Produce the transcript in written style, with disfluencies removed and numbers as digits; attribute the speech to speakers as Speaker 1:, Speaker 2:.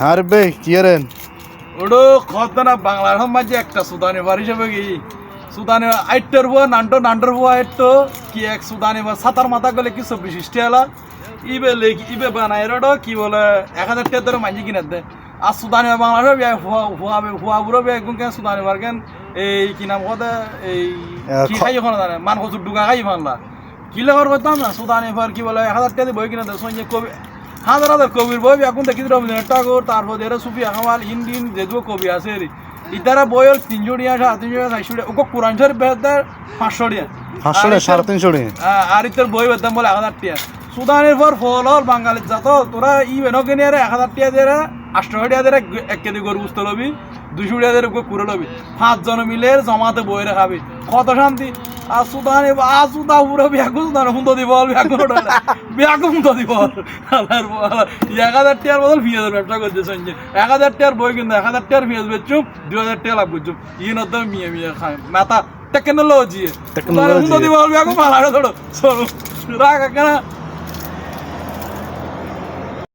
Speaker 1: আর বে কি rain
Speaker 2: Odoo খতনা বাংলার মাঝে একটা সুদানি বার হিসেবে কি সুদানি আইটর বুয়া নান্ডর বুয়া আইটো কি এক সুদানি বা সাতার মাথা গলে কি সব বিশিষ্ট এলা ইবে লেখি ইবে বানায় রডো কি বলে 1000 টাকা ধরে মাঝে কিনে দে আর সুদানি বাংলাদেশে বিয়া হুয়া বুড়ো বিয়া একদম কেন সুদানি বারকেন এই কি নাম কথা এই কি খাই ওখানে জানে মান কচুর ডুকা খাই মানলা কি লেবার করতাম না সুদানি বার কি বলে 1000 টাকা দিয়ে বই কিনে দে সঙ্গে কবি হাজার হাজার কবির বই এখন দেখি রবীন্দ্রনাথ ঠাকুর তারপর এরা সুফি আহমাল ইন্ডিয়ান যেগুলো কবি আছে ইতারা বইয়ের 300 টাকা 350 টাকা 400 টাকা ওকে কোরআন শরীফ বেদার 500 টাকা
Speaker 1: 500 350 টাকা
Speaker 2: আর ইতার বই বেদাম বলে 1000 টাকা সুদানের পর ফল হল বাঙালির জাত তোরা ই বেনকে নিয়ে 1000 টাকা দিয়ে 800 টাকা দিয়ে 1 কেজি গরু বুঝতে লবি 200 টাকা দিয়ে কুকুরে লবি 5 জন মিলে জমাতে বই রাখাবি কত শান্তি আর সুদানে সুদা পুরো বিয়াকু সুদানে হুন্দো দিব বিয়াকু হুন্দো দিব 1000 টাকার বদল 2000 ব্যবসা করছে সঞ্জয় 1000 টাকার বই কিন্তু 1000 টাকার পেঁয়াজ বেচুম 2000 টাকা লাভ করছুম ইয়ে তো মিয়া মিয়া খায় মাথা টেকনোলজি হুন্দো দিব বিয়াকু মালা ধরো রাখা কেনা